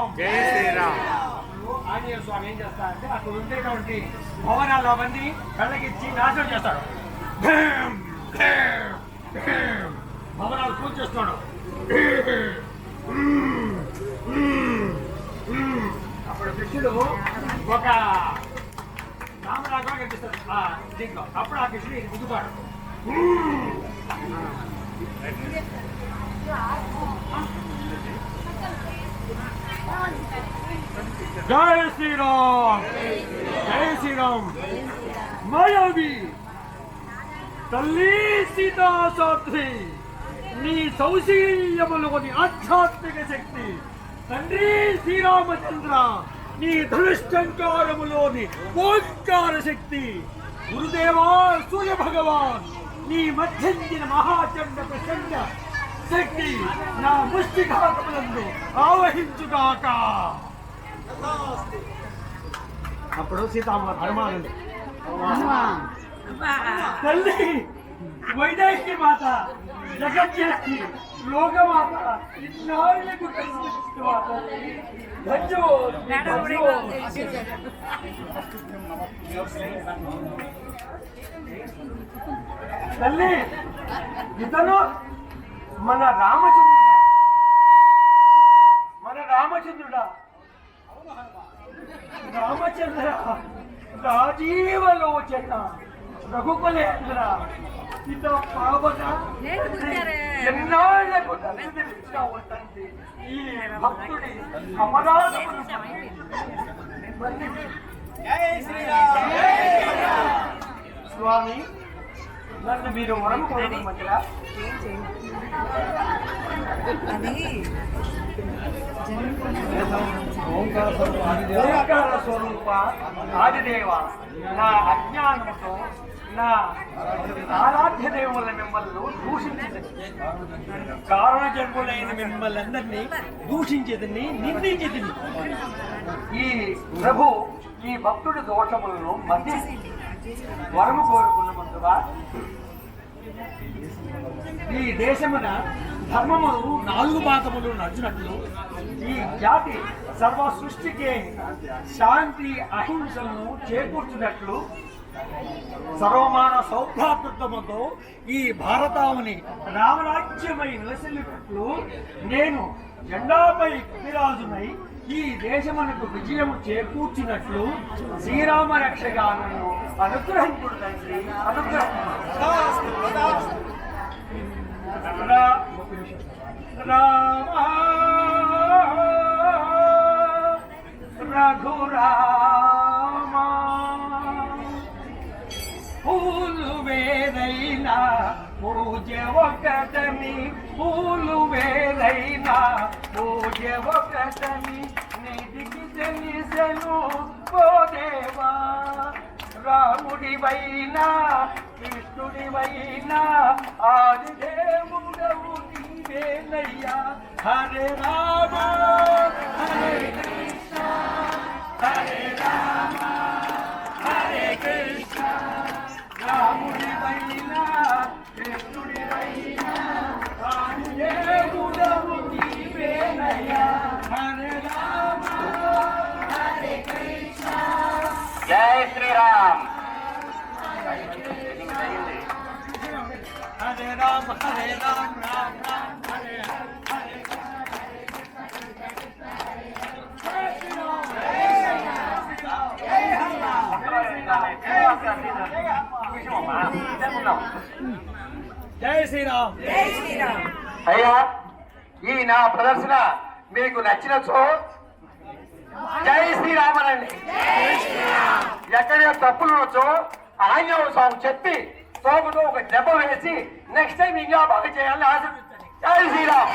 శ్రీరామ్. జై శ్రీరామ్. ఆంజనేయ స్వామి ఏం చేస్తారంటే అక్కడ ఉండేటువంటి భవనాలు అవన్నీ కళ్ళకిచ్చి నాశనం చేస్తాడు. భవనాలు పూజ చేస్తున్నాడు. అప్పుడు కృష్ణుడు ఒక రామరాగా కనిపిస్తాడు దీంట్లో. అప్పుడు ఆ కృష్ణుడు దిగుతాడు. జై శ్రీరామ్. జై శ్రీరామ్. మాయావి తల్లి సీతా సాత్రి, నీ సౌశీల్యములోని ఆధ్యాత్మిక శక్తి తండ్రి శ్రీరామచంద్ర, నీ ధనుష్ఠంకారములోని ఓంకార శక్తి గురుదేవా సూర్య భగవాన్, నీ మధ్యందిన మహాచండ ప్రచండ శక్తి నా ముష్టిఘాతములందు ఆవహించుగాక. అప్పుడు సీతామ్మ ధర్మానంది తల్లి వైదేహి మాత, జగజ్జనకి లోకమాత, ఇన్నాళ్లకు తల్లి ఇతను మన రామచంద్రుడా, మన రామచంద్రుడా, రామచంద్ర రాజీవలోచన రఘుకులేంద్ర, ఇత పావన ఎన్నాళ్లకు ఉంటుంది ఈ భక్తుడి అపరాధములు. స్వామి, నన్ను మీరు వరం కోరుకోమంటారా? ఓంకార స్వరూప ఆదిదేవ, నా అజ్ఞానముతో నా ఆరాధ్య దేవుల మిమ్మల్ని దూషించదని, కారణ జన్ములైన మిమ్మల్ని అందరినీ దూషించేదని, నిందించేదని ఈ ప్రభు ఈ భక్తుడి దోషములను మధ్య వరము కోరుకున్నమందుగా ఈ దేశమున ధర్మములు 4 పాదములు నడిచినట్లు ఈ జాతి సర్వ సృష్టికి శాంతి అహింసలను చేకూర్చినట్లు సర్వమాన సౌభ్రాతృత్వముతో ఈ భారతావని రామరాజ్యమై నిలసిల్లినట్లు నేను జెండాపై కపిరాజునై ఈ దేశమునకు విజయం చేకూర్చినట్లు శ్రీరామ రక్షగా నన్ను అనుగ్రహించుడు తండ్రి, రఘురామ పూలు వేరైనా పూజ ఒకటని, పూలు వేరైనా పూజ ఒకటని నిధికి తెలిసెను ఓ దేవా. రాముడివైనా కృష్ణుడివైనా ఆది దేవుడవు నీవేనయ్యా. హరే రామ హరే కృష్ణ, హరే రామ హరే కృష్ణ, రాముడివైనా కృష్ణుడివైనా ఆది దేవుడవు నీవేనయ్యా. హరే రామ హరే కృష్ణ. జై శ్రీరామ్. హరే రామ హరే రామ రామ రామ హరే హరే. జై శ్రీరామ్. జై శ్రీరామ్. అయ్యా, ఈ నా ప్రదర్శన మీకు నచ్చినచో జై శ్రీరామనండి. ఎక్కడ తప్పులు వచ్చో ఆంజనేయ స్వామి చెప్పి తోపుతో ఒక దెబ్బ వేసి నెక్స్ట్ టైం ఇంకా బాగా చేయాలని ఆశించండి. జై శ్రీరామ్.